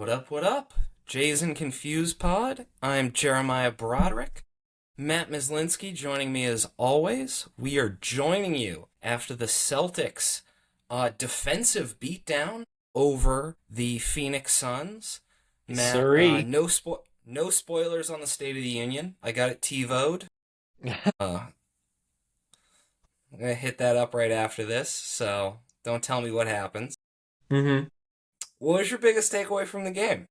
What up, what up? Jays and Confused Pod. I'm Jeremiah Broderick. Matt Mislinski joining me as always. We are joining you after the Celtics defensive beatdown over the Phoenix Suns. Matt, Sorry. no spoilers on the State of the Union. I got it TiVoed. I'm gonna hit that up right after this, so don't tell me what happens. hmm What was your biggest takeaway from the game?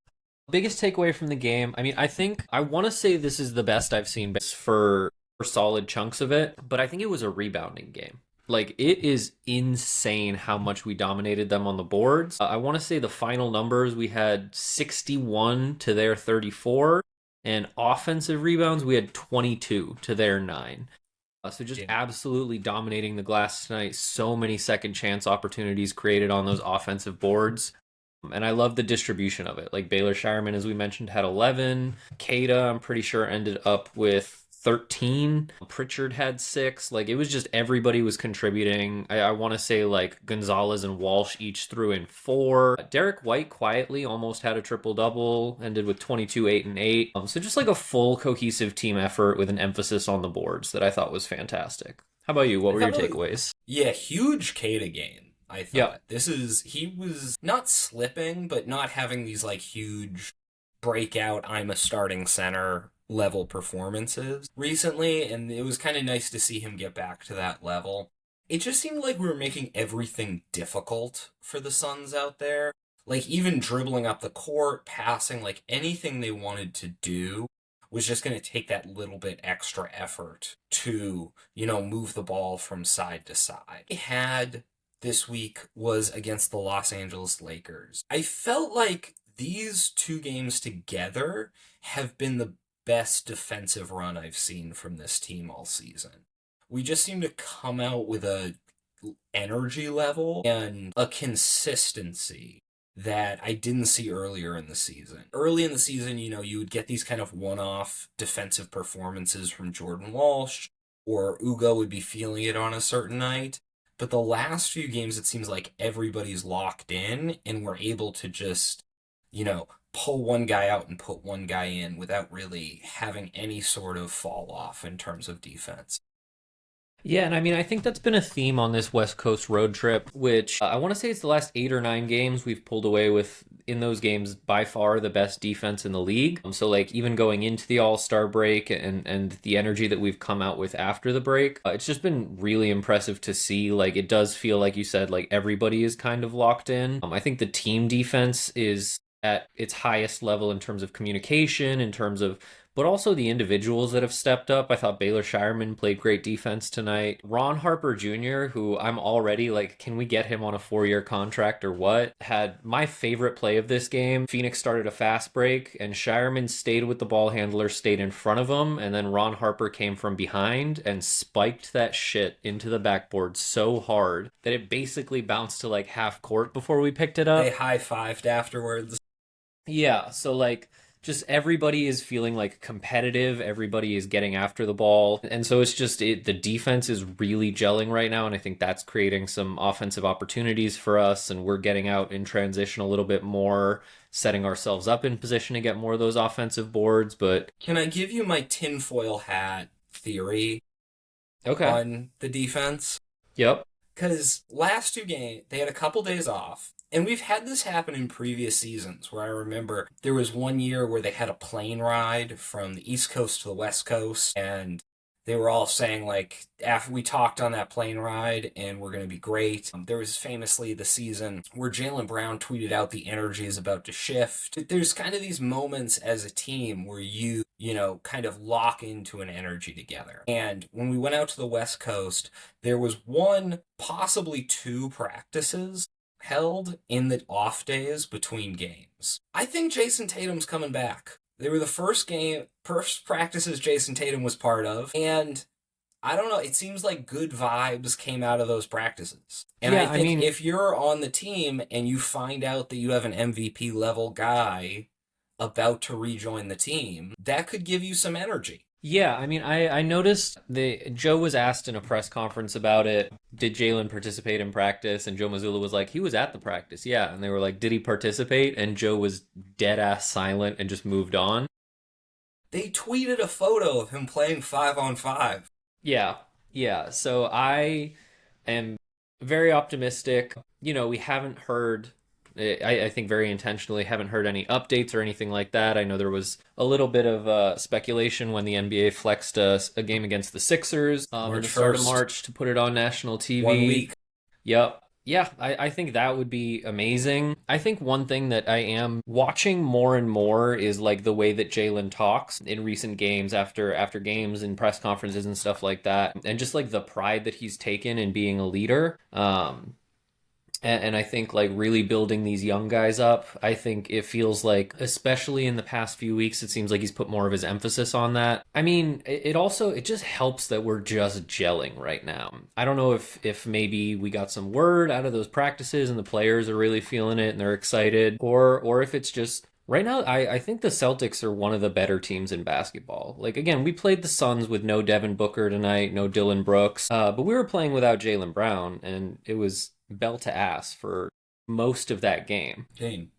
Biggest takeaway from the game. I mean, I think I want to say this is the best I've seen for solid chunks of it, but I think it was a rebounding game. Like, it is insane how much we dominated them on the boards. I want to say the final numbers, we had 61 to their 34, and offensive rebounds, we had 22 to their 9. So just Yeah. absolutely dominating the glass tonight. So many second chance opportunities created on those offensive boards. And I love the distribution of it. Like Baylor Shireman, as we mentioned, had 11. Kada, I'm pretty sure, ended up with 13. Pritchard had 6. Like, it was just everybody was contributing. I want to say, like, Gonzalez and Walsh each threw in 4. Derek White quietly almost had a triple-double, ended with 22, 8, and 8. So just like a full cohesive team effort with an emphasis on the boards that I thought was fantastic. How about you? What I were your thought, takeaways? yeah, huge Kada game. I Yeah. thought he was not slipping, but not having these like huge breakout, I'm a starting center level performances recently, and it was kind of nice to see him get back to that level. It just seemed like we were making everything difficult for the Suns out there. Like even dribbling up the court, passing, like anything they wanted to do was just going to take that little bit extra effort to, move the ball from side to side. It had this week was against the Los Angeles Lakers. I felt like these two games together have been the best defensive run I've seen from this team all season. We just seem to come out with a energy level and a consistency that I didn't see earlier in the season. Early in the season, you would get these kind of one-off defensive performances from Jordan Walsh, or Ugo would be feeling it on a certain night. But the last few games, it seems like everybody's locked in and we're able to just, pull one guy out and put one guy in without really having any sort of fall off in terms of defense. Yeah, and I mean, I think that's been a theme on this West Coast road trip, which I want to say it's the last 8 or 9 games we've pulled away with, in those games, by far the best defense in the league. So, like, even going into the All-Star break and the energy that we've come out with after the break, it's just been really impressive to see. Like, it does feel, like you said, like everybody is kind of locked in. I think the team defense is at its highest level in terms of communication, in terms of but also the individuals that have stepped up. I thought Baylor Shireman played great defense tonight. Ron Harper Jr., who I'm already like, can we get him on a 4-year contract or what? Had my favorite play of this game. Phoenix started a fast break, and Shireman stayed with the ball handler, stayed in front of him, and then Ron Harper came from behind and spiked that shit into the backboard so hard that it basically bounced to like half court before we picked it They up. high-fived afterwards. Yeah, so like just everybody is feeling like competitive, everybody is getting after the ball. And so it's just the defense is really gelling right now, and I think that's creating some offensive opportunities for us, and we're getting out in transition a little bit more, setting ourselves up in position to get more of those offensive boards, but Can I give you my tinfoil hat theory okay. on the defense? Yep. Because last two games, they had a couple days off. And we've had this happen in previous seasons where I remember there was one year where they had a plane ride from the East Coast to the West Coast, and they were all saying, like, after we talked on that plane ride and we're going to be great. There was famously the season where Jaylen Brown tweeted out the energy is about to shift. There's kind of these moments as a team where kind of lock into an energy together. And when we went out to the West Coast, there was one, possibly two practices held in the off days between games. I think Jason Tatum's coming back. They were the first practices Jason Tatum was part of, and I don't know, it seems like good vibes came out of those practices. And I Yeah, I think mean, if you're on the team and you find out that you have an MVP level guy about to rejoin the team, that could give you some energy. Yeah, I mean, I noticed Joe was asked in a press conference about it. Did Jalen participate in practice? And Joe Mazzulla was like, he was at the practice, yeah. And they were like, did he participate? And Joe was dead ass silent and just moved on. They tweeted a photo of him playing 5-on-5. Yeah, yeah. So I am very optimistic. We haven't heard, I think very intentionally, haven't heard any updates or anything like that. I know there was a little bit of speculation when the NBA flexed a game against the Sixers in March the start of 1st, March to put it on national one TV. week. Yep. Yeah, I think that would be amazing. I think one thing that I am watching more and more is like the way that Jalen talks in recent games after games and press conferences and stuff like that, and just like the pride that he's taken in being a leader. And I think like really building these young guys up, I think it feels like, especially in the past few weeks, it seems like he's put more of his emphasis on that. I mean, it also it just helps that we're just gelling right now. I don't know if maybe we got some word out of those practices and the players are really feeling it and they're excited, or if it's just right now, I think the Celtics are one of the better teams in basketball. Like, again, we played the Suns with no Devin Booker tonight, no Dylan Brooks, but we were playing without Jalen Brown, and it was bell to ass for most of that game. Dang.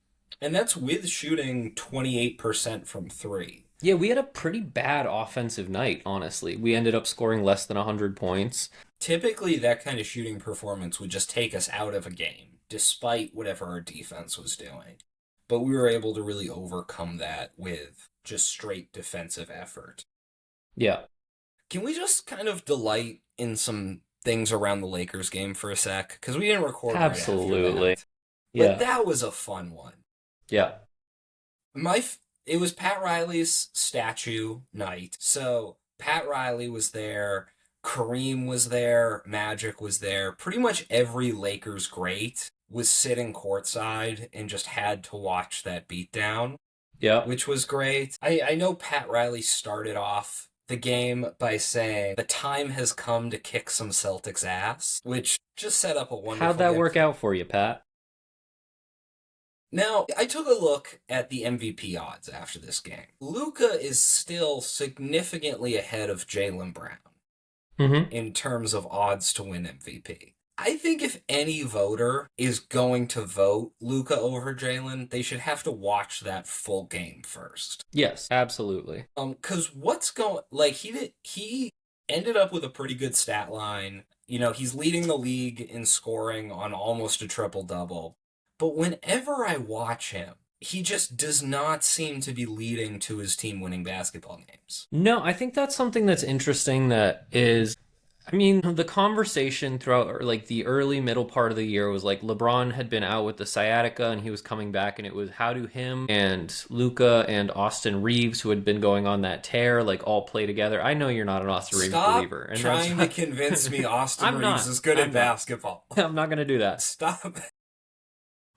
And that's with shooting 28% from three. Yeah, we had a pretty bad offensive night, honestly. We ended up scoring less than 100 points. Typically, that kind of shooting performance would just take us out of a game, despite whatever our defense was doing. But we were able to really overcome that with just straight defensive effort. Yeah, Can we just kind of delight in some things around the Lakers game for a sec? Because we didn't record right after absolutely. that. But Yeah, that was a fun one. yeah. It was Pat Riley's statue night. So Pat Riley was there, Kareem was there, Magic was there. Pretty much every Lakers great was sitting courtside and just had to watch that beatdown, Yeah. which was great. I know Pat Riley started off the game by saying the time has come to kick some Celtics ass, which just set up a How'd wonderful that game. work out for you, Pat? Now, I took a look at the MVP odds after this game. Luka is still significantly ahead of Jaylen Brown Mm-hmm. in terms of odds to win MVP. I think if any voter is going to vote Luka over Jalen, they should have to watch that full game first. Yes, absolutely. Cause what's going like he ended up with a pretty good stat line. He's leading the league in scoring on almost a triple double. But whenever I watch him, he just does not seem to be leading to his team winning basketball games. No, I think that's something that's interesting that is I mean, the conversation throughout like the early middle part of the year was like LeBron had been out with the sciatica and he was coming back and it was how do him and Luca and Austin Reeves who had been going on that tear like all play together. I know you're not an Austin Reeves Stop believer and trying to convince me Austin I'm Reeves not. is good I'm at not. basketball. I'm not going to do that. Stop.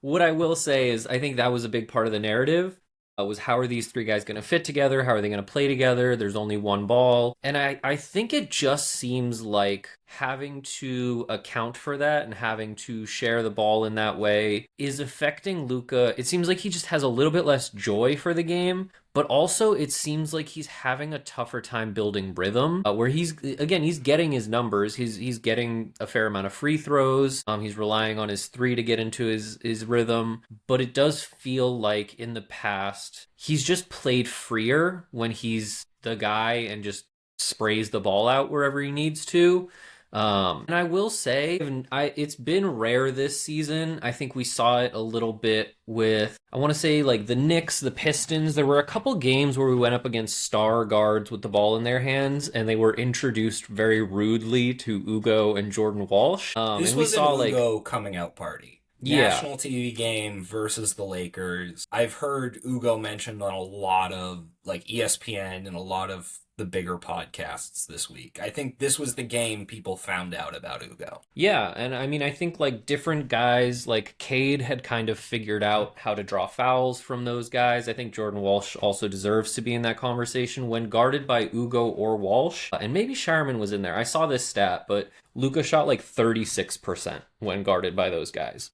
What I will say is I think that was a big part of the narrative was how are these three guys going to fit together? How are they going to play together? There's only one ball. And I think it just seems like having to account for that and having to share the ball in that way is affecting Luca. It seems like he just has a little bit less joy for the game, but also it seems like he's having a tougher time building rhythm. Where he's getting his numbers. He's getting a fair amount of free throws. He's relying on his three to get into his rhythm, but it does feel like in the past he's just played freer when he's the guy and just sprays the ball out wherever he needs to. And I will say, it's been rare this season. I think we saw it a little bit with, I want to say, like the Knicks, the Pistons. There were a couple games where we went up against star guards with the ball in their hands, and they were introduced very rudely to Ugo and Jordan Walsh. This and we was saw an Ugo coming out party. Yeah. National TV game versus the Lakers. I've heard Ugo mentioned on a lot of like ESPN and a lot of the bigger podcasts this week. I think this was the game people found out about Ugo. Yeah, and I mean, I think like different guys, like Cade had kind of figured out how to draw fouls from those guys. I think Jordan Walsh also deserves to be in that conversation when guarded by Ugo or Walsh. And maybe Shireman was in there. I saw this stat, but Luka shot like 36% when guarded by those guys.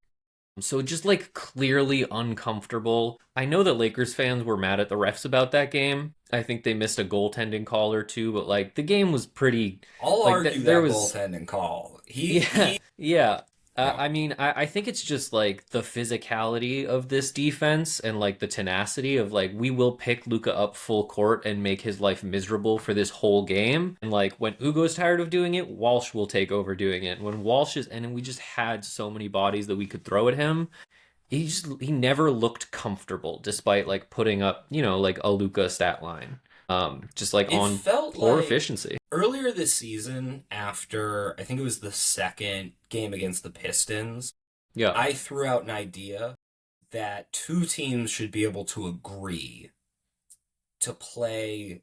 So just like clearly uncomfortable. I know that Lakers fans were mad at the refs about that game. I think they missed a goaltending call or two, but like the game was pretty I'll like argue there that was goaltending call. yeah, yeah. Yeah. I mean, I think it's just like the physicality of this defense and like the tenacity of like we will pick Luca up full court and make his life miserable for this whole game. And like when Ugo's tired of doing it, Walsh will take over doing it. When Walsh is, and we just had so many bodies that we could throw at him. He never looked comfortable despite like putting up, like a Luca stat line. Just like It on felt poor like efficiency. earlier this season, after I think it was the second game against the Pistons, Yeah. I threw out an idea that two teams should be able to agree to play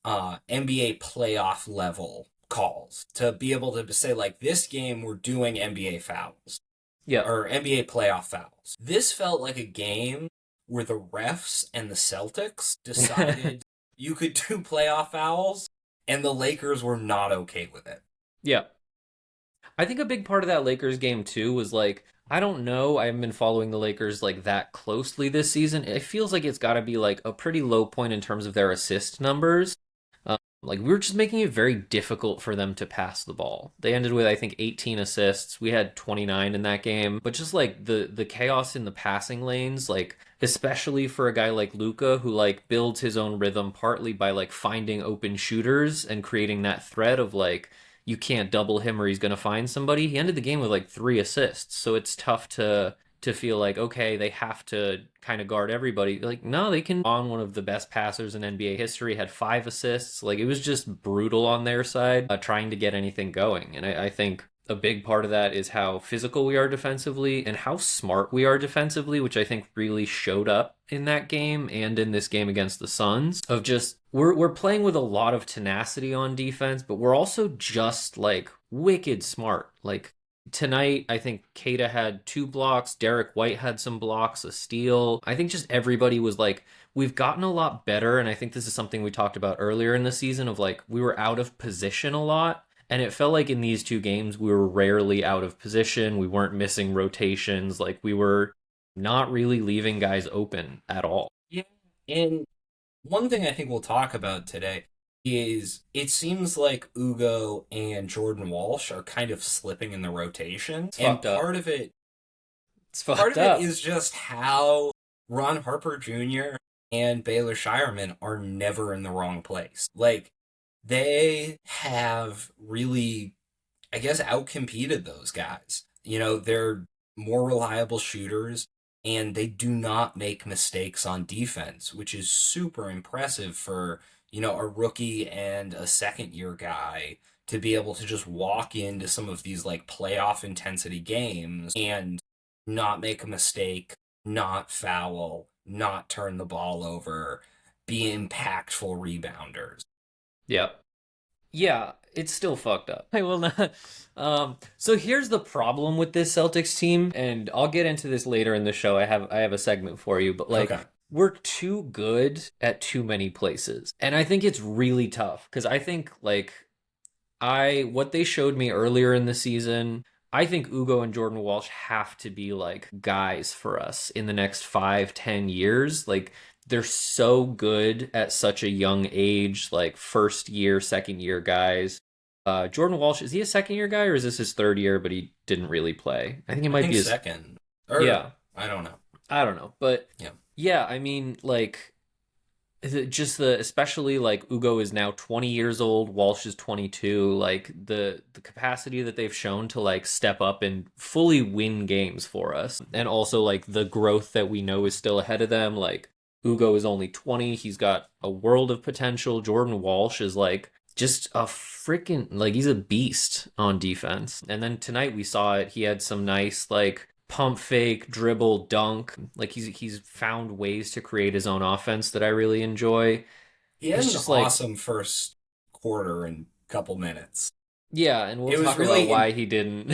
NBA playoff level calls. To be able to say, like, this game we're doing NBA fouls Yeah. or NBA playoff fouls. This felt like a game where the refs and the Celtics decided you could do playoff fouls, and the Lakers were not okay with it. Yeah. I think a big part of that Lakers game too was like I don't know. I haven't been following the Lakers like that closely this season. It feels like it's got to be like a pretty low point in terms of their assist numbers. Like we were just making it very difficult for them to pass the ball. They ended with I think 18 assists. We had 29 in that game, but just like the chaos in the passing lanes, like especially for a guy like Luca who like builds his own rhythm partly by like finding open shooters and creating that threat of like you can't double him or he's going to find somebody. He ended the game with like 3 assists. So it's tough to feel like okay they have to kind of guard everybody. Like no, they can. On one of the best passers in NBA history had 5 assists. Like it was just brutal on their side trying to get anything going. And I think a big part of that is how physical we are defensively and how smart we are defensively, which I think really showed up in that game and in this game against the Suns. Of just we're playing with a lot of tenacity on defense, but we're also just like wicked smart. Like tonight, I think Keita had 2 blocks, Derek White had some blocks, a steal. I think just everybody was like, we've gotten a lot better. And I think this is something we talked about earlier in the season of like, we were out of position a lot. And it felt like in these 2 games, we were rarely out of position. We weren't missing rotations. Like we were not really leaving guys open at all. Yeah. And one thing I think we'll talk about today is it seems like Ugo and Jordan Walsh are kind of slipping in the rotation. It's And fucked up. It's part fucked of it up. is just how Ron Harper Jr. and Baylor Shireman are never in the wrong place. Like they have really, I guess, outcompeted those guys. They're more reliable shooters and they do not make mistakes on defense, which is super impressive for, a rookie and a second year guy to be able to just walk into some of these like playoff intensity games and not make a mistake, not foul, not turn the ball over, be impactful rebounders. Yeah. Yeah, it's still fucked up. I will not. So here's the problem with this Celtics team, and I'll get into this later in the show. I have a segment for you, but like Okay. we're too good at too many places. And I think it's really tough because I think like I what they showed me earlier in the season, I think Ugo and Jordan Walsh have to be like guys for us in the next 5, 10 years. Like they're so good at such a young age, like first year, second year guys. Jordan Walsh, is he a second year guy or is this his third year, but he didn't really play? I think it I might think be his, second. Or yeah, I don't know. I don't know. But Yeah. yeah, I mean, like just the especially like Ugo is now 20 years old, Walsh is 22, like the capacity that they've shown to like step up and fully win games for us, and also like the growth that we know is still ahead of them. Like Ugo is only 20, he's got a world of potential. Jordan Walsh is like just a freaking like he's a beast on defense. And then tonight we saw it, he had some nice like pump fake, dribble, dunk. Like he's found ways to create his own offense that I really enjoy. He had It's an just like awesome first quarter and couple minutes. yeah, and we'll It was talk about really why he didn't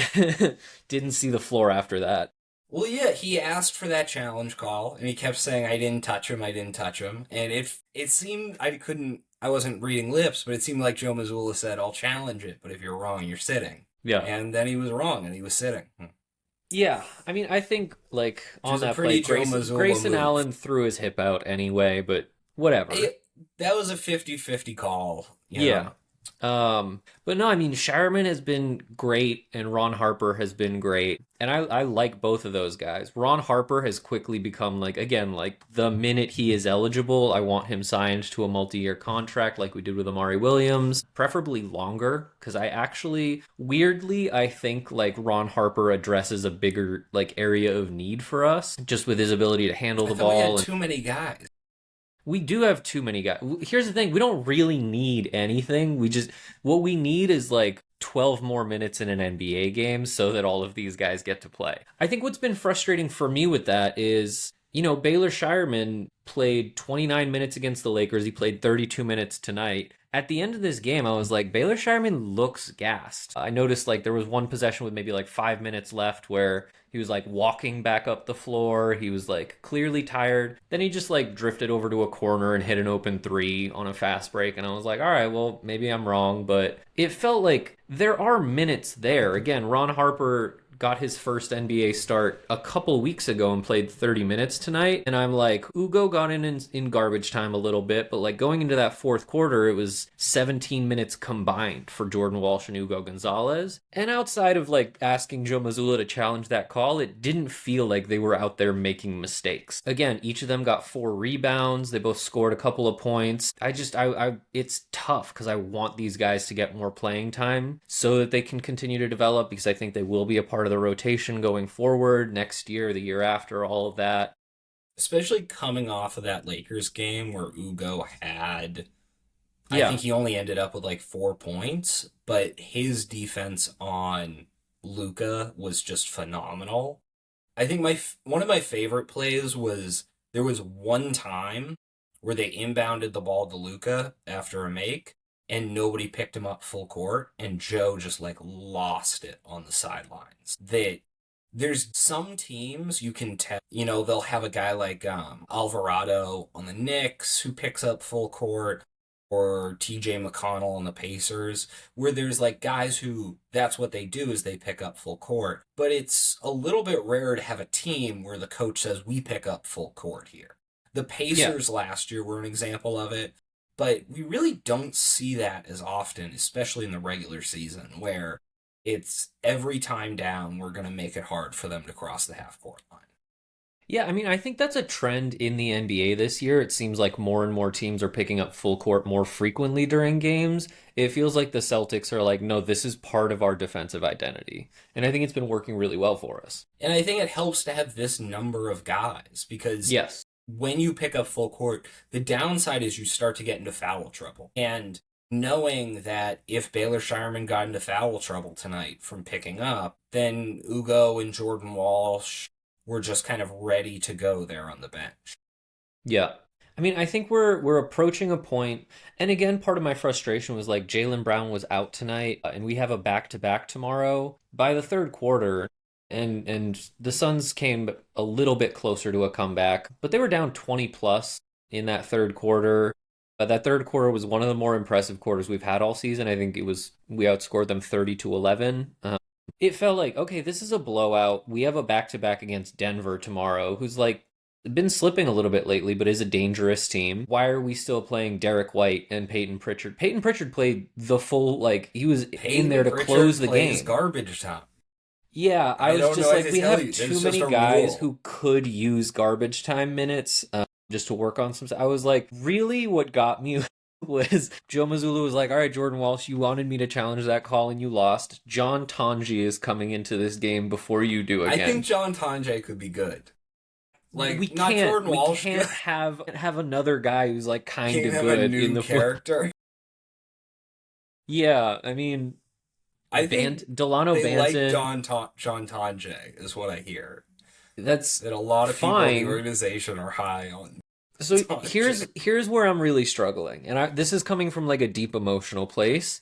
didn't see the floor after that. well, yeah, he asked for that challenge call and he kept saying I didn't touch him, I didn't touch him. And it seemed I wasn't reading lips, but it seemed like Joe Mazzulla said, "I'll challenge it, but if you're wrong, you're sitting." Yeah. And then he was wrong and he was sitting. Yeah, I mean, I think like which on was a that play, pretty Joe Mazzulla Grayson move. Allen threw his hip out anyway, but whatever. That was a 50-50 call, Yeah. But no, I mean, Shireman has been great and Ron Harper has been great. And I like both of those guys. Ron Harper has quickly become like, again, like the minute he is eligible, I want him signed to a multi-year contract like we did with Amari Williams, preferably longer, because I actually, weirdly, I think like Ron Harper addresses a bigger like area of need for us, just with his ability to handle I the thought we had ball. too many guys. We do have too many guys. Here's the thing, we don't really need anything. What we need is like 12 more minutes in an NBA game so that all of these guys get to play. I think what's been frustrating for me with that is, Baylor Shireman played 29 minutes against the Lakers. He played 32 minutes tonight. At the end of this game, I was like, Baylor Shireman looks gassed. I noticed like there was one possession with maybe like 5 minutes left where he was like walking back up the floor. He was like clearly tired. Then he just like drifted over to a corner and hit an open three on a fast break. And I was like, all right, well, maybe I'm wrong. But it felt like there are minutes there. Again, Ron Harper got his first NBA start a couple weeks ago and played 30 minutes tonight. And I'm like, Ugo got in garbage time a little bit, but like going into that fourth quarter, it was 17 minutes combined for Jordan Walsh and Ugo Gonzalez. And outside of like asking Joe Mazzulla to challenge that call, it didn't feel like they were out there making mistakes. Again, each of them got 4 rebounds. They both scored a couple of points. It's tough because I want these guys to get more playing time so that they can continue to develop because I think they will be a part of the rotation going forward next year, the year after, all of that. Especially coming off of that Lakers game where Ugo I Yeah. think he only ended up with like 4 points, but his defense on Luca was just phenomenal. I think one of my favorite plays was there was one time where they inbounded the ball to Luca after a make and nobody picked him up full court and Joe just like lost it on the sidelines. That there's some teams you can tell, they'll have a guy like Alvarado on the Knicks who picks up full court or TJ McConnell on the Pacers, where there's like guys who that's what they do is they pick up full court. But it's a little bit rare to have a team where the coach says we pick up full court here. The Yeah. Pacers last year were an example of it, but we really don't see that as often, especially in the regular season, where it's every time down, we're going to make it hard for them to cross the half court line. Yeah, I mean, I think that's a trend in the NBA this year. It seems like more and more teams are picking up full court more frequently during games. It feels like the Celtics are like, no, this is part of our defensive identity. And I think it's been working really well for us. And I think it helps to have this number of guys because Yes. when you pick up full court, the downside is you start to get into foul trouble. And knowing that if Baylor Shireman got into foul trouble tonight from picking up, then Ugo and Jordan Walsh were just kind of ready to go there on the bench. Yeah. I mean, I think we're approaching a point, and again, part of my frustration was like Jaylen Brown was out tonight, and we have a back-to-back tomorrow. By the third quarter, and the Suns came a little bit closer to a comeback, but they were down 20 plus in that third quarter. That third quarter was one of the more impressive quarters we've had all season. I think we outscored them 30-11. It felt like, okay, this is a blowout. We have a back-to-back against Denver tomorrow, who's like been slipping a little bit lately, but is a dangerous team. Why are we still playing Derek White and Peyton Pritchard? Peyton Pritchard played the full, like, he was in there Peyton to close Pritchard the plays game. garbage time. Yeah, I I was don't know just what like, to we tell have you. too There's just many a guys rule. who could use garbage time minutes just to work on some. I was like, really? What got me was Joe Mazzulla was like, all right, Jordan Walsh, you wanted me to challenge that call and you lost. John Tonji is coming into this game before you do I think again. John Tonje could be good. we Like, not can't Jordan we Walsh can't have another guy who's like kind can't of have a good in new the fourth. character. Yeah, I mean, I think Delano they like Banton, John Tonje, is what I hear. that's That a lot of people in the fine. organization are high on So Tonje. here's where I'm really struggling, and this is coming from like a deep emotional place.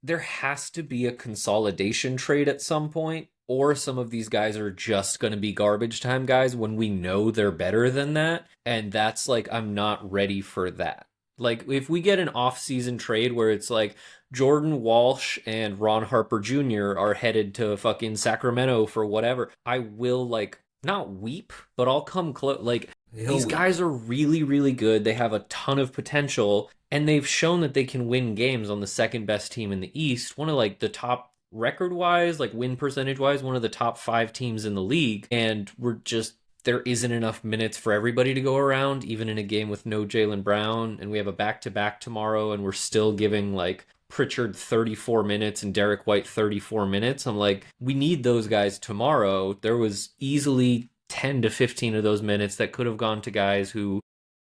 There has to be a consolidation trade at some point, or some of these guys are just going to be garbage time guys when we know they're better than that, and that's like I'm not ready for that. Like if we get an off-season trade where it's like Jordan Walsh and Ron Harper Jr. are headed to fucking Sacramento for whatever, I will like not weep, but I'll come close. Like He'll these weep. guys are really, really good. They have a ton of potential, and they've shown that they can win games on the second best team in the East. One of like the top record wise, like win percentage wise, one of the top five teams in the league. And we're just there isn't enough minutes for everybody to go around, even in a game with no Jaylen Brown. And we have a back to back tomorrow, and we're still giving like Pritchard 34 minutes and Derek White 34 minutes. I'm like, we need those guys tomorrow. There was easily 10 to 15 of those minutes that could have gone to guys who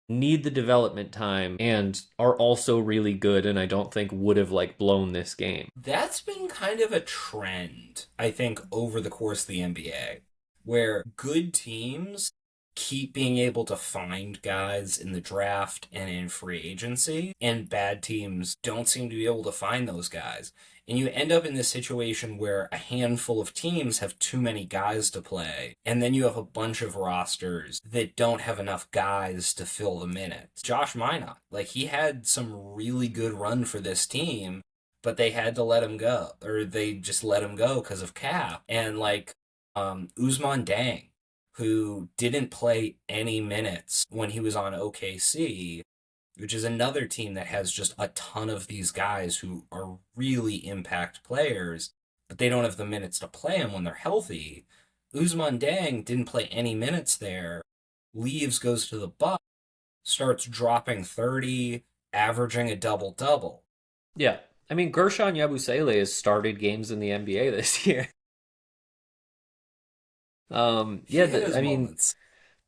need the development time and are also really good and I don't think would have like blown this game. That's been kind of a trend, I think, over the course of the NBA, where good teams keep being able to find guys in the draft and in free agency, and bad teams don't seem to be able to find those guys. And you end up in this situation where a handful of teams have too many guys to play, and then you have a bunch of rosters that don't have enough guys to fill the minutes. Josh Minot, like, he had some really good run for this team, but they had to let him go, or they just let him go because of cap. And like, Usman Dang, who didn't play any minutes when he was on OKC, which is another team that has just a ton of these guys who are really impact players, but they don't have the minutes to play them when they're healthy. Usman Dang didn't play any minutes there, leaves, goes to the Bucks, starts dropping 30, averaging a double-double. Yeah. I mean, Gershon Yabusele has started games in the NBA this year. He had his I mean, moments.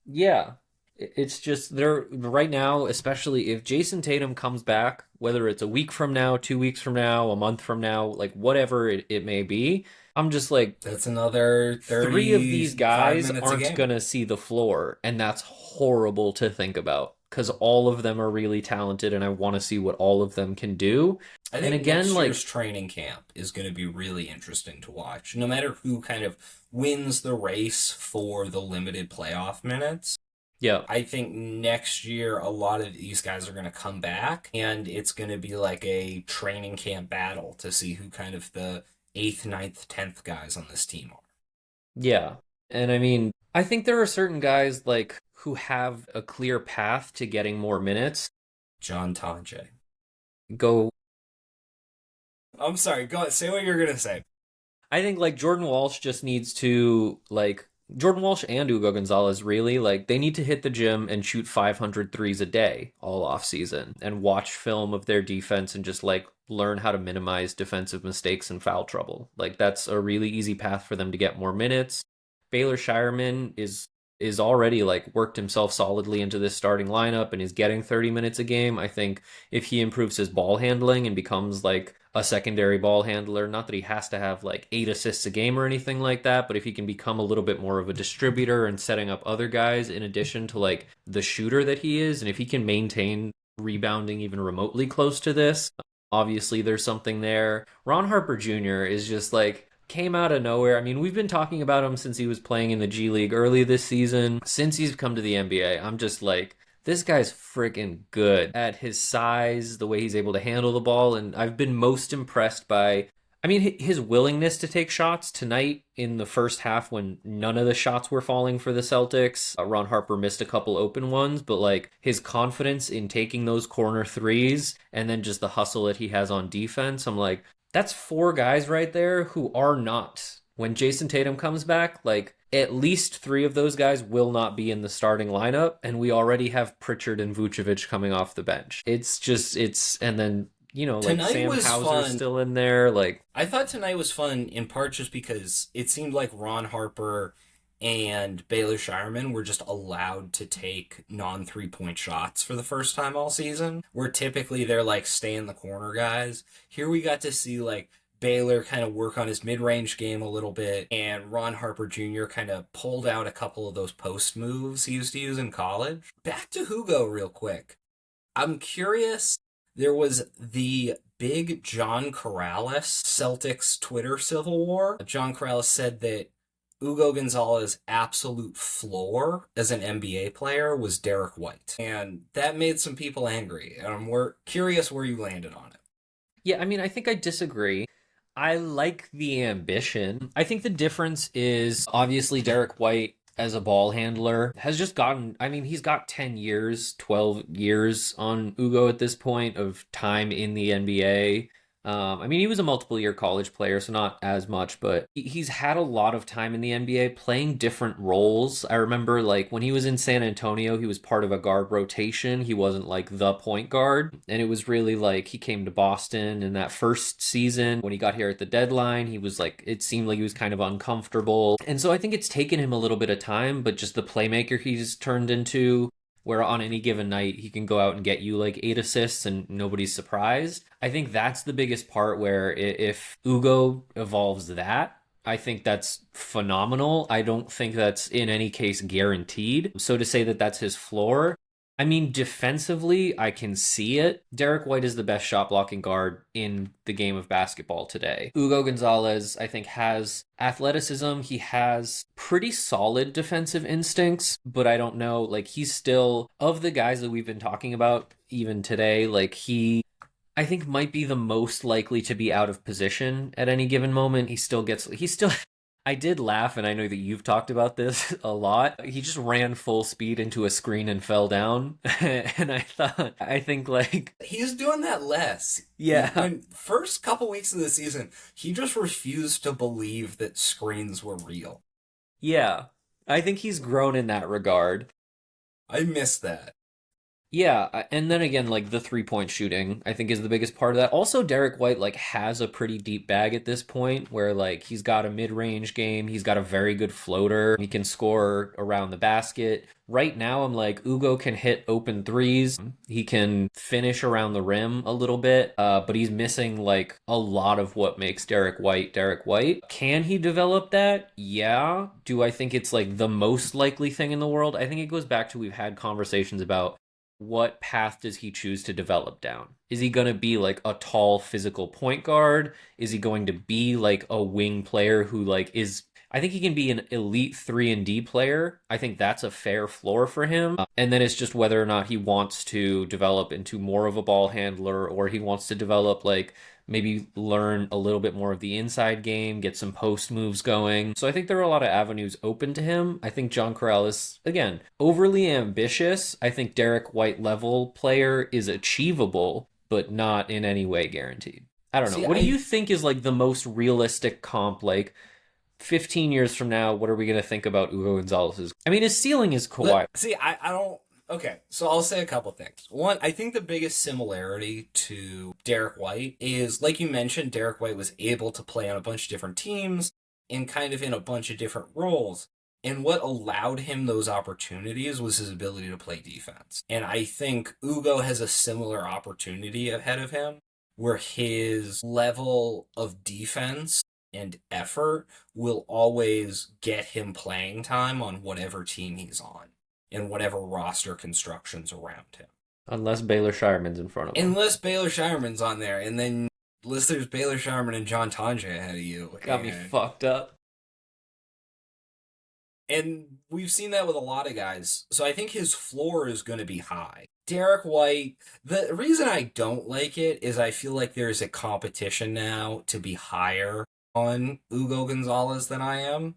yeah, it's just they're right now, especially if Jason Tatum comes back, whether it's a week from now, 2 weeks from now, a month from now, like whatever it may be, I'm just like, That's another three of these 35 guys minutes a aren't game. gonna see the floor, and that's horrible to think about because all of them are really talented, and I want to see what all of them can do. I And think again, next year's like, training camp is going to be really interesting to watch. No matter who kind of wins the race for the limited playoff minutes, yeah, I think next year a lot of these guys are going to come back and it's going to be like a training camp battle to see who kind of the eighth, ninth, 10th guys on this team are. yeah. And I mean, I think there are certain guys like who have a clear path to getting more minutes. John Tonje. Go I'm sorry, go on, say what you're going to say. I think like Jordan Walsh just needs to like Jordan Walsh and Hugo Gonzalez really like they need to hit the gym and shoot 500 threes a day all off season and watch film of their defense and just like learn how to minimize defensive mistakes and foul trouble. Like that's a really easy path for them to get more minutes. Baylor Shireman is already like worked himself solidly into this starting lineup and is getting 30 minutes a game. I think if he improves his ball handling and becomes like a secondary ball handler, not that he has to have like 8 assists a game or anything like that, but if he can become a little bit more of a distributor and setting up other guys in addition to like the shooter that he is, and if he can maintain rebounding even remotely close to this, obviously there's something there. Ron Harper Jr. is just like came out of nowhere. I mean, we've been talking about him since he was playing in the G League early this season. Since he's come to the NBA, I'm just like, this guy's freaking good at his size, the way he's able to handle the ball. And I've been most impressed by, I mean, his willingness to take shots tonight in the first half when none of the shots were falling for the Celtics. Ron Harper missed a couple open ones, but like his confidence in taking those corner threes and then just the hustle that he has on defense, I'm like, that's four guys right there who are not. When Jason Tatum comes back, like at least three of those guys will not be in the starting lineup, and we already have Pritchard and Vucevic coming off the bench. It's just and then like Tonight Sam was Hauser's fun. still in there. Like, I thought tonight was fun in part just because it seemed like Ron Harper and Baylor Shireman were just allowed to take non 3 point shots for the first time all season, where typically they're like stay in the corner guys. Here we got to see like Baylor kind of work on his mid range game a little bit, and Ron Harper Jr. kind of pulled out a couple of those post moves he used to use in college. Back to Hugo, real quick. I'm curious. There was the big John Corrales Celtics Twitter civil war. John Corrales said that Hugo Gonzalez's absolute floor as an NBA player was Derek White. And that made some people angry. And we're curious where you landed on it. Yeah, I mean, I think I disagree. I like the ambition. I think the difference is obviously Derek White as a ball handler has just gotten, I mean, he's got 10 years, 12 years on Ugo at this point of time in the NBA. I mean, he was a multiple year college player, so not as much, but he's had a lot of time in the NBA playing different roles. I remember like when he was in San Antonio, he was part of a guard rotation. He wasn't like the point guard. And it was really like he came to Boston in that first season. When he got here at the deadline, he was like, it seemed like he was kind of uncomfortable. And so I think it's taken him a little bit of time, but just the playmaker he's turned into, where on any given night he can go out and get you like 8 assists and nobody's surprised. I think that's the biggest part where if Ugo evolves that, I think that's phenomenal. I don't think that's in any case guaranteed. So to say that that's his floor, I mean, defensively, I can see it. Derek White is the best shot blocking guard in the game of basketball today. Ugo Gonzalez, I think, has athleticism. He has pretty solid defensive instincts, but I don't know. Like, he's still, of the guys that we've been talking about even today, like, I think might be the most likely to be out of position at any given moment. He's still, I did laugh, and I know that you've talked about this a lot. He just ran full speed into a screen and fell down. And I think like, He's doing that less. yeah, When first couple weeks of the season, he just refused to believe that screens were real. yeah, I think he's grown in that regard. I miss that. Yeah, and then again, like the 3-point shooting, I think is the biggest part of that. Also, Derek White like has a pretty deep bag at this point, where like he's got a mid-range game, he's got a very good floater, he can score around the basket. Right now, I'm like Ugo can hit open threes, he can finish around the rim a little bit, but he's missing like a lot of what makes Derek White Derek White. Can he develop that? Yeah. Do I think it's like the most likely thing in the world? I think it goes back to we've had conversations about what path does he choose to develop down? Is he going to be like a tall physical point guard? Is he going to be like a wing player who like is I think he can be an elite 3 and D player. I think that's a fair floor for him. And then it's just whether or not he wants to develop into more of a ball handler or he wants to develop like maybe learn a little bit more of the inside game, get some post moves going. So I think there are a lot of avenues open to him. I think John Corral is, again, overly ambitious. I think Derek White level player is achievable, but not in any way guaranteed. I don't know. See, What do I you think is like the most realistic comp? Like 15 years from now, what are we going to think about Ugo Gonzalez's? I mean, his ceiling is Kawhi. I don't. Okay, so I'll say a couple things. One, I think the biggest similarity to Derek White is, like you mentioned, Derek White was able to play on a bunch of different teams and kind of in a bunch of different roles. And what allowed him those opportunities was his ability to play defense. And I think Ugo has a similar opportunity ahead of him where his level of defense and effort will always get him playing time on whatever team he's on and whatever roster constructions around him. Unless Baylor Shireman's in front of him. Unless Baylor Shireman's on there, and then unless there's Baylor Shireman and John Tonja ahead of you. Got me fucked up. And we've seen that with a lot of guys. So I think his floor is going to be high. Derek White, the reason I don't like it is I feel like there's a competition now to be higher on Ugo Gonzalez than I am.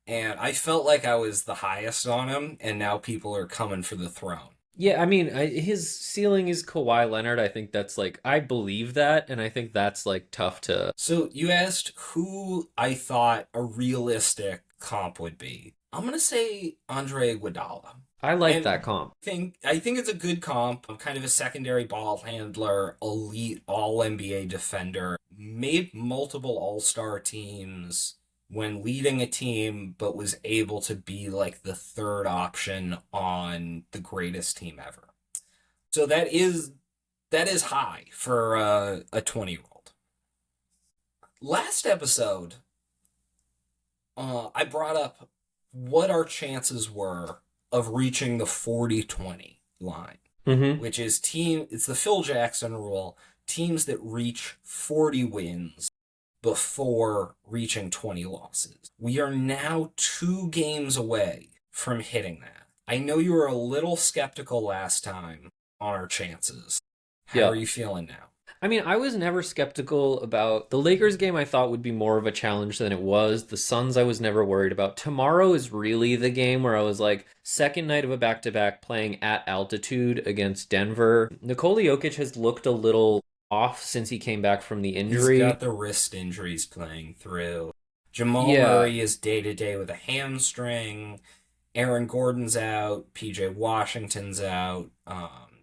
And I felt like I was the highest on him, and now people are coming for the throne. Yeah, I mean, his ceiling is Kawhi Leonard. I think that's like, I believe that, and I think that's like tough to. So you asked who I thought a realistic comp would be. I'm gonna say Andre Iguodala. I like And that comp. I think it's a good comp. I'm kind of a secondary ball handler, elite all NBA defender, made multiple all-star teams when leading a team, but was able to be like the third option on the greatest team ever. So that is high for a 20-year-old. Last episode, I brought up what our chances were of reaching the 40-20 line, Mm-hmm. which is it's the Phil Jackson rule, teams that reach 40 wins before reaching 20 losses. We are now 2 games away from hitting that. I know you were a little skeptical last time on our chances. How Yeah. are you feeling now? I mean, I was never skeptical about the Lakers game. I thought would be more of a challenge than it was. The Suns, I was never worried about. Tomorrow is really the game where I was like, second night of a back to back playing at altitude against Denver. Nikola Jokic has looked a little off since he came back from the He's injury. got the wrist injuries playing through. Jamal Yeah, Murray is day to day with a hamstring. Aaron Gordon's out. PJ Washington's out.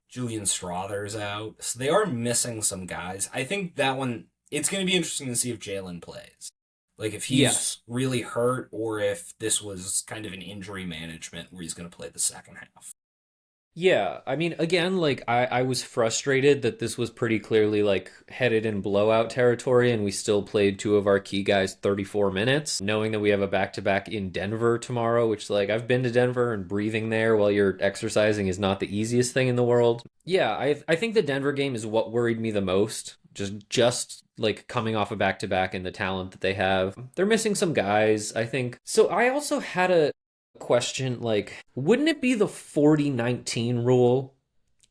Julian Strother's out. So they are missing some guys. I think that one, it's going to be interesting to see if Jalen plays. Like if yes. he's really hurt or if this was kind of an injury management where he's going to play the second half. Yeah, I mean, again, like I was frustrated that this was pretty clearly like headed in blowout territory, and we still played two of our key guys 34 minutes, knowing that we have a back-to-back in Denver tomorrow, which like I've been to Denver and breathing there while you're exercising is not the easiest thing in the world. Yeah, I think the Denver game is what worried me the most. Just like coming off a back-to-back and the talent that they have. They're missing some guys, I think. So I also had a question like wouldn't it be the 40-19 rule?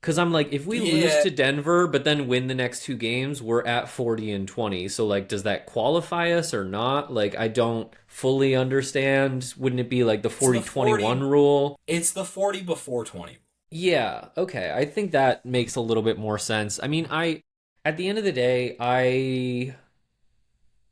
Because I'm like, if we lose Yeah, to Denver but then win the next two games, we're at 40-20. So like, does that qualify us or not? Like, I don't fully understand. Wouldn't it be like the it's the 40-21 40 rule? it's the 40 before 20. Yeah, okay. I think that makes a little bit more sense. I mean, I at the end of the day, I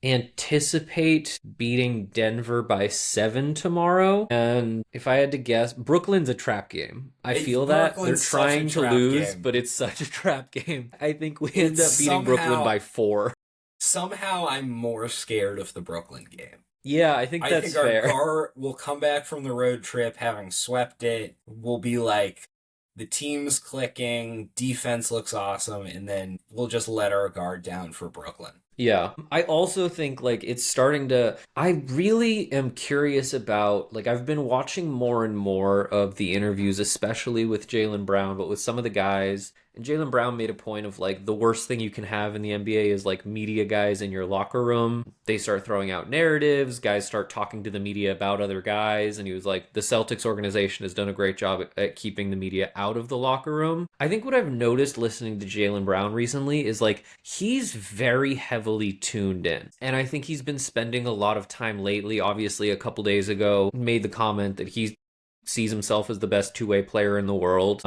anticipate beating Denver by 7 tomorrow. And if I had to guess, Brooklyn's a trap game. I feel that they're Brooklyn's such a trying to trap lose, game. but it's such a trap game. I think we end It's up beating Brooklyn somehow by 4. somehow I'm more scared of the Brooklyn game. Yeah, I think I that's think our fair. guard will come back from the road trip having swept it. We'll be like, the team's clicking, defense looks awesome, and then we'll just let our guard down for Brooklyn. Yeah. I also think like it's starting to I really am curious about like I've been watching more and more of the interviews, especially with Jaylen Brown, but with some of the guys. And Jaylen Brown made a point of like the worst thing you can have in the NBA is like media guys in your locker room. They start throwing out narratives, guys start talking to the media about other guys, and he was like, the Celtics organization has done a great job at keeping the media out of the locker room. I think what I've noticed listening to Jaylen Brown recently is like he's very heavily tuned in. And I think he's been spending a lot of time lately. Obviously, a couple days ago, made the comment that he sees himself as the best two-way player in the world.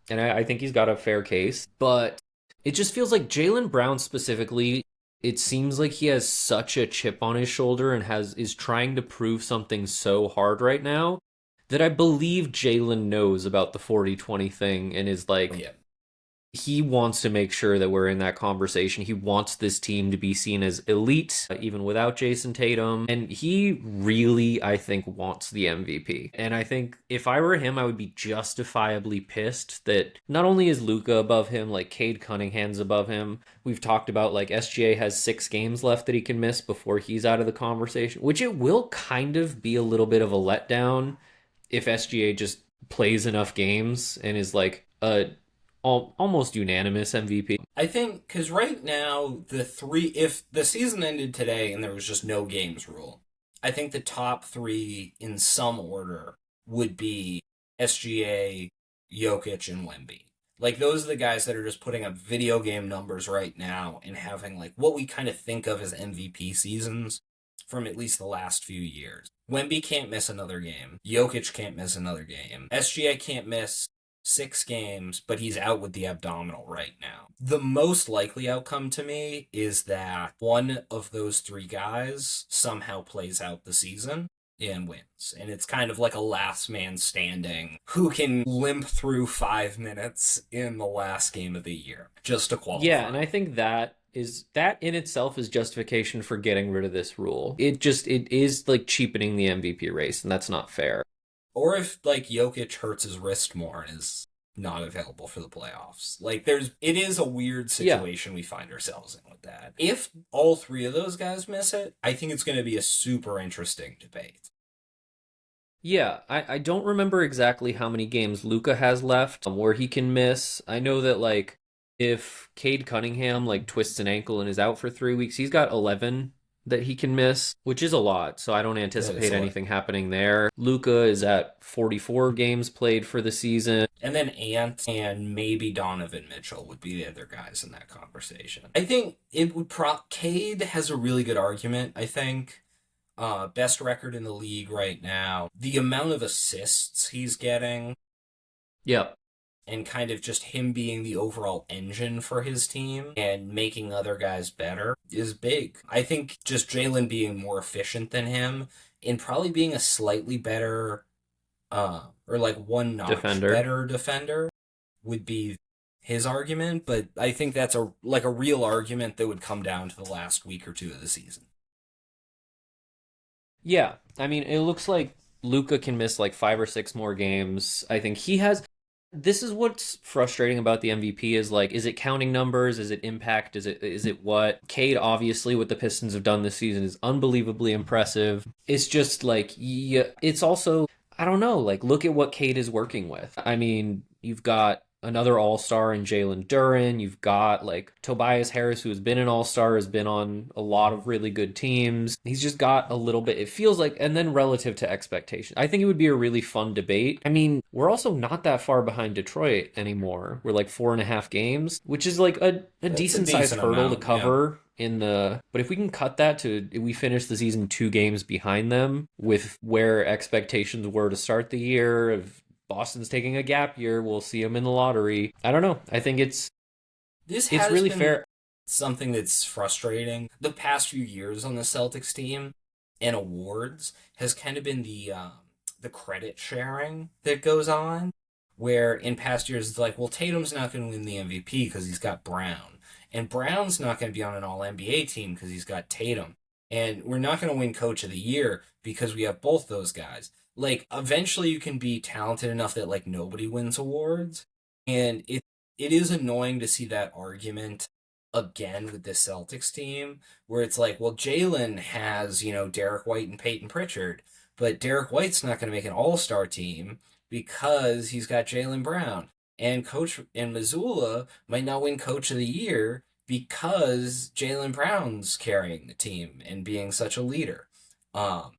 And I think he's got a fair case. But it just feels like Jaylen Brown specifically, it seems like he has such a chip on his shoulder and is trying to prove something so hard right now that I believe Jalen knows about the 40-20 thing and is like, Yeah. he wants to make sure that we're in that conversation. He wants this team to be seen as elite, even without Jason Tatum. And he really, I think, wants the MVP. And I think if I were him, I would be justifiably pissed that not only is Luka above him, like Cade Cunningham's above him. We've talked about like SGA has 6 games left that he can miss before he's out of the conversation, which it will kind of be a little bit of a letdown if SGA just plays enough games and is like a almost unanimous MVP. I think, because right now, if the season ended today and there was just no games rule, I think the top three in some order would be SGA, Jokic, and Wemby. Like, those are the guys that are just putting up video game numbers right now and having, like, what we kind of think of as MVP seasons from at least the last few years. Wemby can't miss another game. Jokic can't miss another game. SGA can't miss 6 games, but he's out with the abdominal right now. The most likely outcome to me is that one of those three guys somehow plays out the season and wins. And it's kind of like a last man standing who can limp through 5 minutes in the last game of the year just to Yeah, and qualify. I think that in itself is justification for getting rid of this rule. It is like cheapening the MVP race, and that's not fair. Or if like Jokic hurts his wrist more and is not available for the playoffs. Like it is a weird Yeah. situation we find ourselves in with that. If all three of those guys miss it, I think it's going to be a super interesting debate. Yeah, I don't remember exactly how many games Luca has left where he can miss. I know that like if Cade Cunningham like twists an ankle and is out for 3 weeks, he's got 11 that he can miss, which is a lot. So I don't That is anticipate a lot. anything happening there. Luca is at 44 games played for the season. And then Ant and maybe Donovan Mitchell would be the other guys in that conversation. I think it would Cade has a really good argument, I think. Best record in the league right now. The amount of assists he's getting Yep, and kind of just him being the overall engine for his team and making other guys better is big. I think just Jalen being more efficient than him and probably being a slightly better or like one notch defender. better defender would be his argument, but I think that's a real argument that would come down to the last week or two of the season. Yeah, I mean, it looks like Luca can miss like 5 or 6 more games. I think he has. This is what's frustrating about the MVP is like, is it counting numbers? Is it impact? Is it what? Cade, obviously, what the Pistons have done this season is unbelievably impressive. It's just like, yeah, it's also, I don't know, like, look at what Cade is working with. I mean, you've got another all-star in Jalen Duren. You've got like Tobias Harris, who has been an all-star, has been on a lot of really good teams. He's just got a little bit, it feels like, and then relative to expectation. I think it would be a really fun debate. I mean, we're also not that far behind Detroit anymore. We're like 4.5 games, which is like a That's a decent sized decent hurdle to amount, yeah. cover in the, but if we can cut that to we finish the season 2 games behind them with where expectations were to start the year of Boston's taking a gap year. We'll see him in the lottery. I don't know. I think This it's has really been fair. something that's frustrating. The past few years on the Celtics team and awards has kind of been the credit sharing that goes on, where in past years it's like, well, Tatum's not going to win the MVP because he's got Brown, and Brown's not going to be on an All NBA team because he's got Tatum, and we're not going to win Coach of the Year because we have both those guys. Like, eventually, you can be talented enough that like nobody wins awards, and it is annoying to see that argument again with the Celtics team, where it's like, well, Jalen has, Derek White and Peyton Pritchard, but Derek White's not going to make an all star team because he's got Jalen Brown. And Coach and Missoula might not win Coach of the Year because Jalen Brown's carrying the team and being such a leader. Um,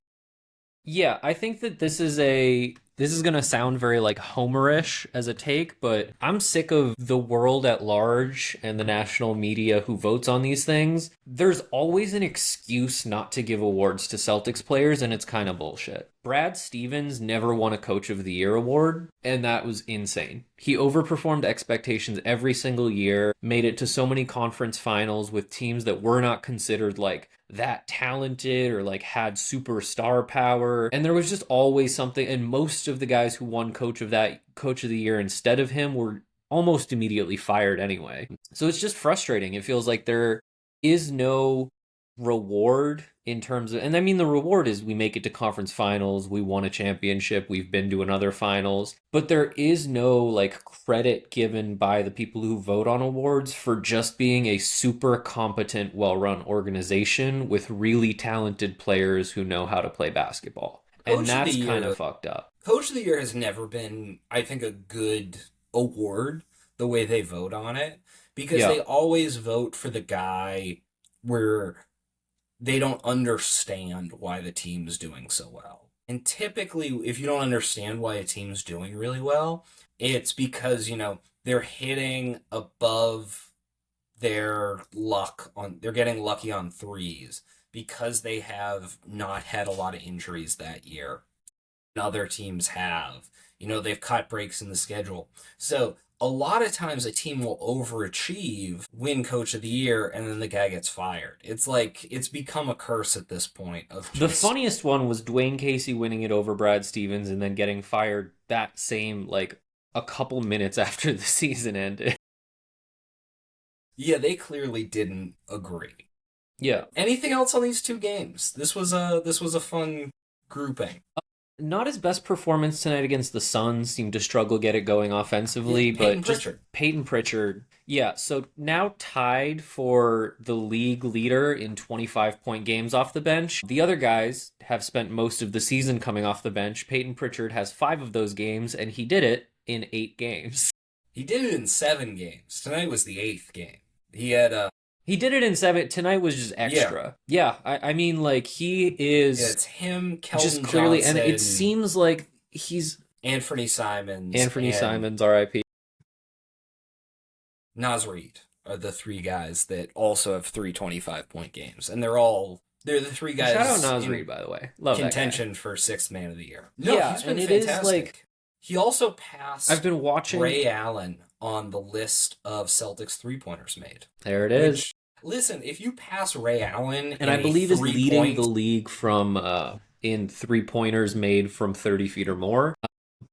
Yeah, I think that this is gonna sound very like Homerish as a take, but I'm sick of the world at large and the national media who votes on these things. There's always an excuse not to give awards to Celtics players, and it's kind of bullshit. Brad Stevens never won a Coach of the Year award, and that was insane. He overperformed expectations every single year, made it to so many conference finals with teams that were not considered like that talented or like had superstar power. And there was just always something, and most of the guys who won coach of the year instead of him were almost immediately fired anyway. So it's just frustrating. It feels like there is no reward in terms of, and I mean, the reward is we make it to conference finals, we won a championship, we've been to another finals, but there is no like credit given by the people who vote on awards for just being a super competent, well-run organization with really talented players who know how to play basketball. And Coach of the that's kind of Year fucked up. Coach of the Year has never been, I think, a good award the way they vote on it because Yeah. they always vote for the guy where they don't understand why the team's doing so well. And typically, if you don't understand why a team's doing really well, it's because, they're hitting above they're getting lucky on threes because they have not had a lot of injuries that year other teams have. They've cut breaks in the schedule. So a lot of times a team will overachieve, win coach of the year, and then the guy gets fired. It's like it's become a curse at this point of The just funniest one was Dwayne Casey winning it over Brad Stevens and then getting fired that same, like, a couple minutes after the season ended. yeah, they clearly didn't agree. Yeah. Anything else on these two games? This was a fun grouping. Not his best performance tonight against the Suns. Seemed to struggle get it going Yeah, offensively, Peyton but just Pritchard. Peyton Pritchard. Yeah, so now tied for the league leader in 25-point games off the bench. The other guys have spent most of the season coming off the bench. Peyton Pritchard has 5 of those games, and he did it in 8 games. He did it in 7 games. Tonight was the 8th game. He had He did it in seven. Tonight was just Yeah. extra. Yeah, I mean, like, he Yeah, is it's him, just Keldon clearly, and it Johnson, seems like he's Anthony Simons, Anthony and Simons, RIP. Naz Reid are the three guys that also have 325-point games. And they're the three Shout out guys Nas in Reed, by the way. Love that guy. contention for sixth man of the year. No, Yeah, he's and been it is like fantastic. He also I've passed been watching. Ray Allen on the list of Celtics three-pointers made. There it is. Which, listen, if you pass Ray Allen And in I a believe is leading the 3-point, league from in 3-pointers made from 30 feet or more.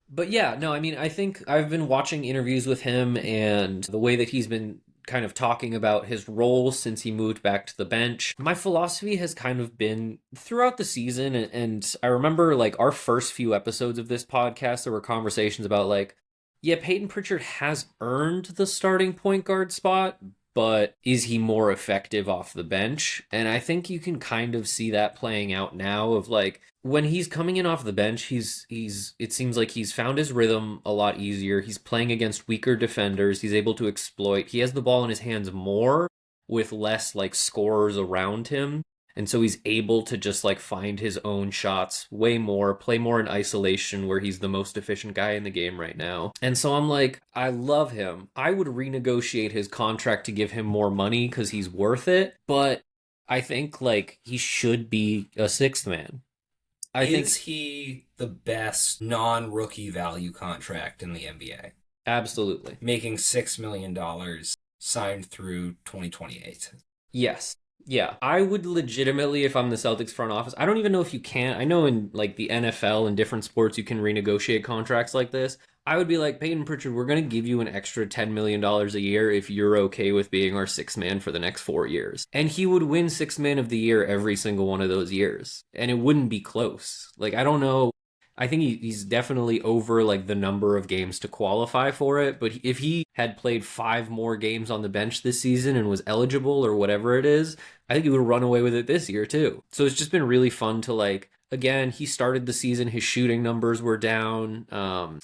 But yeah, no, I mean, I think I've been watching interviews with him and the way that he's been kind of talking about his role since he moved back to the bench. My philosophy has kind of been throughout the season, and I remember like our first few episodes of this podcast, there were conversations about like, yeah, Peyton Pritchard has earned the starting point guard spot, but is he more effective off the bench? And I think you can kind of see that playing out now of like when he's coming in off the bench, he's it seems like he's found his rhythm a lot easier. He's playing against weaker defenders. He's able to exploit. He has the ball in his hands more with less like scorers around him. And so he's able to just like find his own shots way more, play more in isolation where he's the most efficient guy in the game right now. And so I'm like, I love him. I would renegotiate his contract to give him more money because he's worth it. But I think like he should be a sixth man. I think is he the best non-rookie value contract in the NBA? absolutely. Making $6 million signed through 2028. Yes. Yeah, I would legitimately, if I'm the Celtics front office, I don't even know if you can. I know in like the NFL and different sports, you can renegotiate contracts like this. I would be like, Peyton Pritchard, we're going to give you an extra $10 million a year if you're okay with being our sixth man for the next 4 years. And he would win sixth man of the year every single one of those years. And it wouldn't be close. Like, I don't know. I think he's definitely over like the number of games to qualify for it. But if he had played 5 more games on the bench this season and was eligible or whatever it is, I think he would run away with it this year too. So it's just been really fun to like. Again, he started the season. His shooting numbers were down.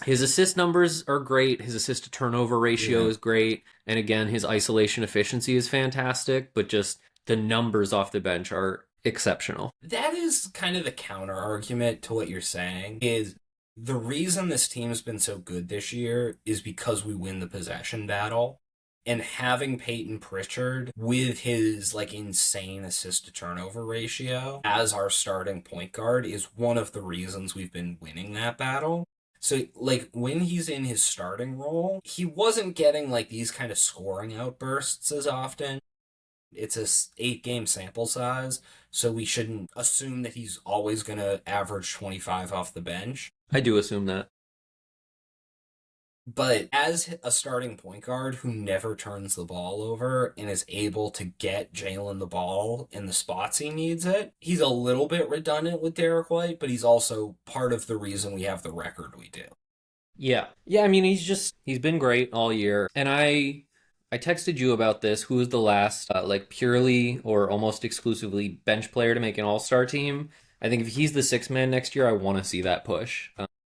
His assist numbers are great. His assist to turnover ratio is great. And again, his isolation efficiency is fantastic. But just the numbers off the bench are exceptional. That is kind of the counter argument to what you're saying is the reason this team's been so good this year is because we win the possession battle. And having Peyton Pritchard with his like insane assist to turnover ratio as our starting point guard is one of the reasons we've been winning that battle. So like when he's in his starting role, he wasn't getting like these kind of scoring outbursts as often. It's a 8-game sample size, so we shouldn't assume that he's always going to average 25 off the bench. I do assume that. But as a starting point guard who never turns the ball over and is able to get Jalen the ball in the spots he needs it, he's a little bit redundant with Derek White, but he's also part of the reason we have the record we do. Yeah. Yeah, I mean he's been great all year. And I texted you about this. Who was the last like purely or almost exclusively bench player to make an all-star team? I think if he's the sixth man next year, I want to see that push.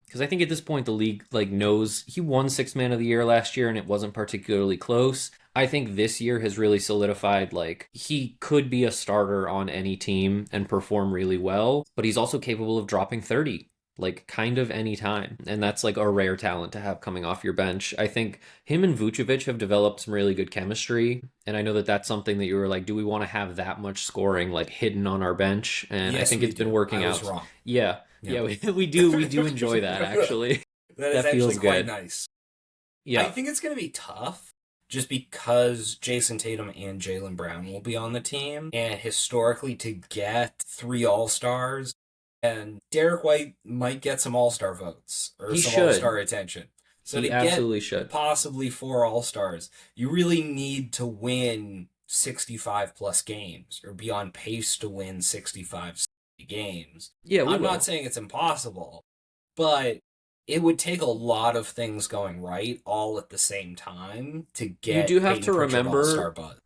Because I think at this point the league like knows he won sixth man of the year last year and it wasn't particularly close. I think this year has really solidified like he could be a starter on any team and perform really well, but he's also capable of dropping 30 like kind of any time. And that's like a rare talent to have coming off your bench. I think him and Vucevic have developed some really good chemistry. And I know that that's something that you were like, do we want to have that much scoring like hidden on our bench? And yes, I think it's been working I out. was wrong. Yeah. Yeah, we do enjoy that actually. That is feels actually quite good. nice. Yeah. I think it's going to be tough just because Jason Tatum and Jaylen Brown will be on the team. And historically, to get 3 All-Stars, and Derek White might get some All-Star votes or He some should. All-Star attention. So He to absolutely get should. possibly 4 All-Stars, you really need to win 65 plus games or be on pace to win 65 games. Yeah, I'm not saying it's impossible, but it would take a lot of things going right all at the same time to get You do have Peyton to Pritchard remember All-Star buzz.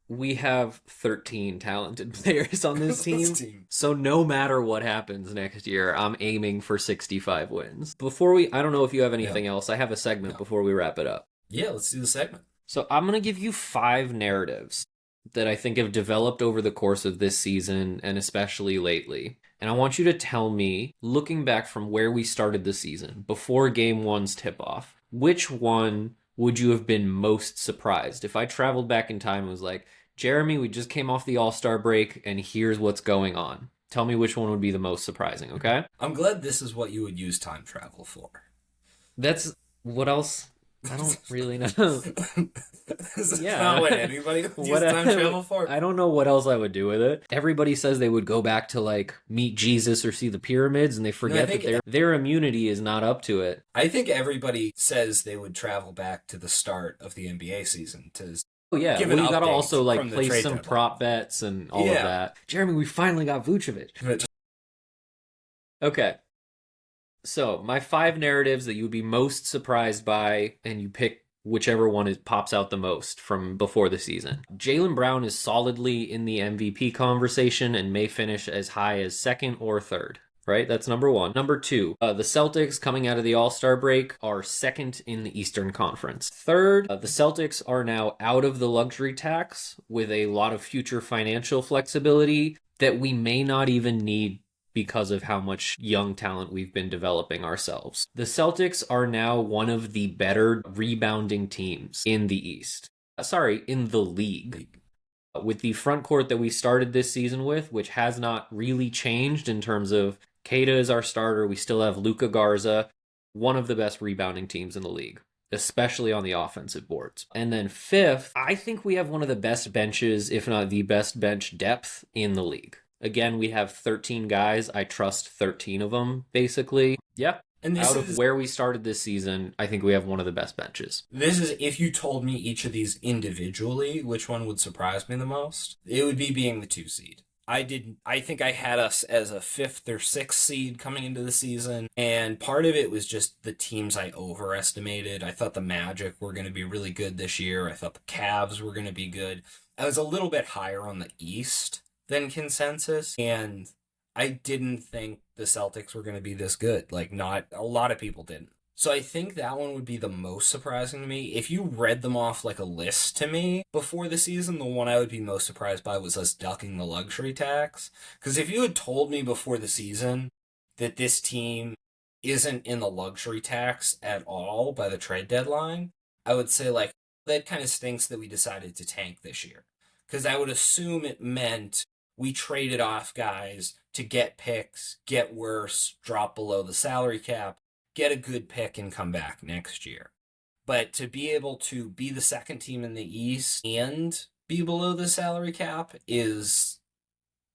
we have 13 talented players on this team. So no matter what happens next year, I'm aiming for 65 wins. I don't know if you have anything else. I have a segment before we wrap it up. Yeah, let's do the segment. So I'm going to give you 5 narratives. that I think have developed over the course of this season and especially lately. And I want you to tell me, looking back from where we started the season, before game one's tip off, which one would you have been most surprised? If I traveled back in time and was like, Jeremy, we just came off the All Star break and here's what's going on. Tell me which one would be the most surprising, okay? I'm glad this is what you would use time travel for. That's what else? I don't really know. This is not Yeah. what anybody would use What time travel for. I don't know what else I would do with it. Everybody says they would go back to like meet Jesus or see the pyramids, and they No, I forget that think their immunity is not up to it. I think everybody says they would travel back to the start of the NBA season to Oh yeah, give well an you got to update also like from the place trade some deadline. prop bets and all of Yeah. that. Jeremy, we finally got Vucevic. But Okay, so my five narratives that you would be most surprised by, and you pick whichever one pops out the most from before the season. Jaylen Brown is solidly in the MVP conversation and may finish as high as second or third. Right, that's number one. Number two, the Celtics coming out of the All-Star break are second in the Eastern Conference. Third, the Celtics are now out of the luxury tax with a lot of future financial flexibility that we may not even need because of how much young talent we've been developing ourselves. The Celtics are now one of the better rebounding teams in the East. Sorry, in the league. With the front court that we started this season with, which has not really changed in terms of Keita is our starter, we still have Luka Garza, one of the best rebounding teams in the league, especially on the offensive boards. And then fifth, I think we have one of the best benches, if not the best bench depth in the league. Again, we have 13 guys. I trust 13 of them, basically. Yeah. and Out of where we started this season, I think we have one of the best benches. this is if you told me each of these individually, which one would surprise me the most? It would be being the 2 seed. I think I had us as a 5th or 6th seed coming into the season, and part of it was just the teams I overestimated. I thought the Magic were going to be really good this year. I thought the Cavs were going to be good. I was a little bit higher on the East than consensus, and I didn't think the Celtics were going to be this good. Like, not a lot of people didn't. So I think that one would be the most surprising to me. If you read them off like a list to me before the season, the one I would be most surprised by was us ducking the luxury tax. Because if you had told me before the season that this team isn't in the luxury tax at all by the trade deadline, I would say, like, that kind of stinks that we decided to tank this year. Because I would assume it meant we traded off guys to get picks, get worse, drop below the salary cap, get a good pick, and come back next year. But to be able to be the second team in the East and be below the salary cap is,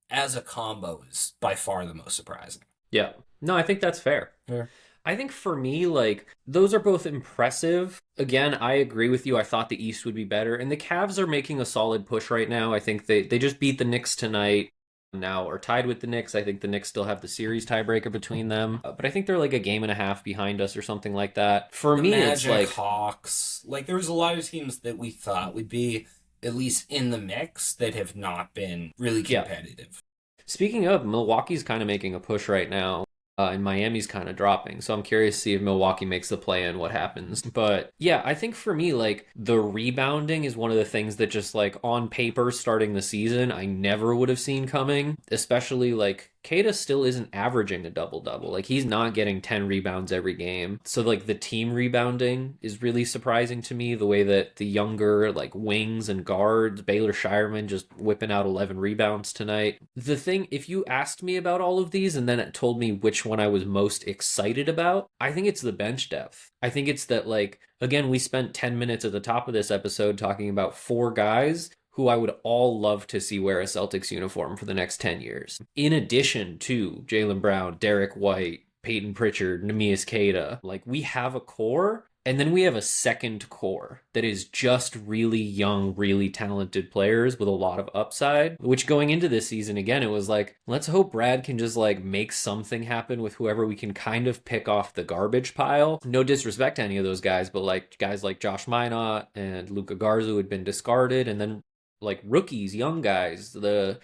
as a combo, is by far the most surprising. Yeah. No, I think that's fair. Yeah. I think for me, like, those are both impressive. Again, I agree with you. I thought the East would be better. And the Cavs are making a solid push right now. I think they just beat the Knicks tonight. Now are tied with the Knicks. I think the Knicks still have the series tiebreaker between them. But I think they're like a game and a half behind us or something like that. For The me, Magic, it's like, Hawks. Like, there was a lot of teams that we thought would be at least in the mix that have not been really Yeah. competitive. speaking of, Milwaukee's kind of making a push right now. And Miami's kind of dropping. So I'm curious to see if Milwaukee makes the play and what happens. But yeah, I think for me, like, the rebounding is one of the things that just, like, on paper starting the season, I never would have seen coming. Especially, like, Keita still isn't averaging a double-double. Like, he's not getting 10 rebounds every game. So, like, the team rebounding is really surprising to me. The way that the younger, like, wings and guards, Baylor Shireman just whipping out 11 rebounds tonight. The thing, if you asked me about all of these and then it told me which one I was most excited about, I think it's the bench depth. I think it's that, like, again, we spent 10 minutes at the top of this episode talking about 4 guys who I would all love to see wear a Celtics uniform for the next 10 years. In addition to Jaylen Brown, Derek White, Peyton Pritchard, Neemias Queta, like, we have a core, and then we have a second core that is just really young, really talented players with a lot of upside, which going into this season, again, it was like, let's hope Brad can just, like, make something happen with whoever we can kind of pick off the garbage pile. No disrespect to any of those guys, but, like, guys like Josh Minot and Luka Garza who had been discarded, and then, like, rookies, young guys, the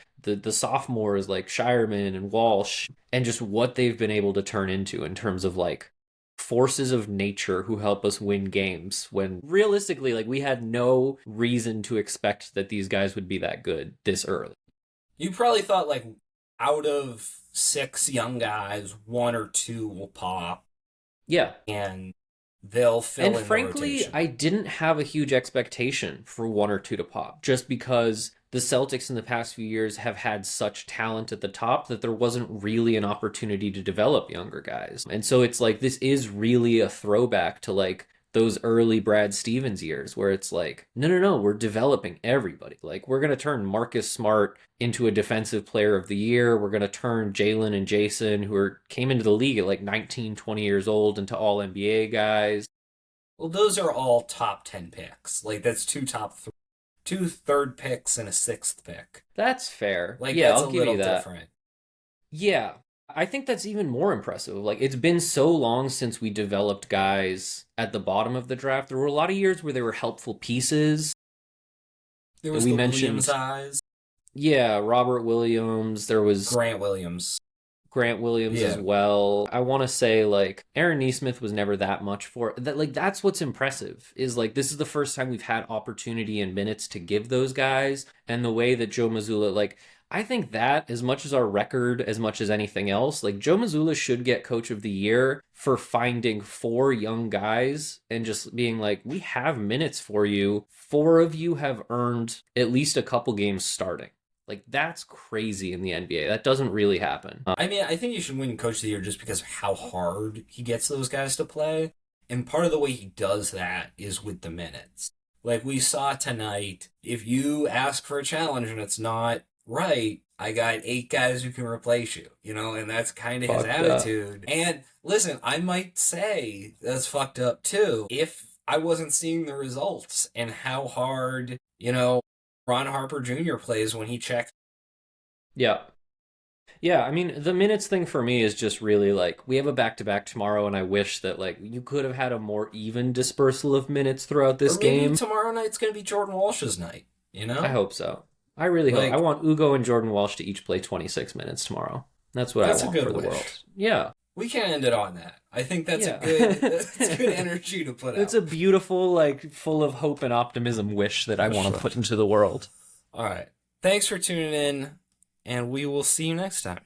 sophomores like Shireman and Walsh, and just what they've been able to turn into in terms of, like, forces of nature who help us win games when realistically, like, we had no reason to expect that these guys would be that good this early. You probably thought like out of 6 young guys, 1 or 2 will pop Yeah. and they'll fill And in the frankly, rotation. I didn't have a huge expectation for one or two to pop, just because the Celtics in the past few years have had such talent at the top that there wasn't really an opportunity to develop younger guys. And so it's like this is really a throwback to like those early Brad Stevens years where it's like, no, no, no, we're developing everybody. Like, we're going to turn Marcus Smart into a defensive player of the year. We're going to turn Jalen and Jason, came into the league at like 19, 20 years old, into all NBA guys. Well, those are all top 10 picks. Like that's two third picks and a sixth pick. That's fair. Like Yeah, that's I'll a give little you that. different. Yeah, I think that's even more impressive. Like, it's been so long since we developed guys at the bottom of the draft. There were a lot of years where they were helpful pieces. There And was we the Williams mentioned, eyes, yeah, Robert Williams. There was Grant Williams. Grant Williams as Yeah. well. I want to say like Aaron Nesmith was never that much for that. Like, that's what's impressive is like this is the first time we've had opportunity and minutes to give those guys, and the way that Joe Mazzulla like. I think that as much as our record, as much as anything else, like Joe Mazzulla should get Coach of the Year for finding 4 young guys and just being like, we have minutes for you. 4 of you have earned at least a couple games starting. Like, that's crazy in the NBA. That doesn't really happen. I mean, I think you should win Coach of the Year just because of how hard he gets those guys to play. And part of the way he does that is with the minutes. Like we saw tonight, if you ask for a challenge and it's not right, I got 8 guys who can replace you, and that's kind of his Fucked up. attitude. And listen, I might say that's fucked up too if I wasn't seeing the results and how hard, Ron Harper Jr. plays when he checks. Yeah. Yeah, I mean, the minutes thing for me is just really like we have a back to back tomorrow, and I wish that like you could have had a more even dispersal of minutes throughout Or this maybe game. tomorrow night's going to be Jordan Walsh's night, I hope so. I really hope. I Like, want Ugo and Jordan Walsh to each play 26 minutes tomorrow. That's what I that's a want good for the wish. world. Yeah. We can end it on that. I think that's Yeah. that's good energy to put It's out. a beautiful, like, full of hope and optimism wish that I For want to sure. put into the world. All right. Thanks for tuning in, and we will see you next time.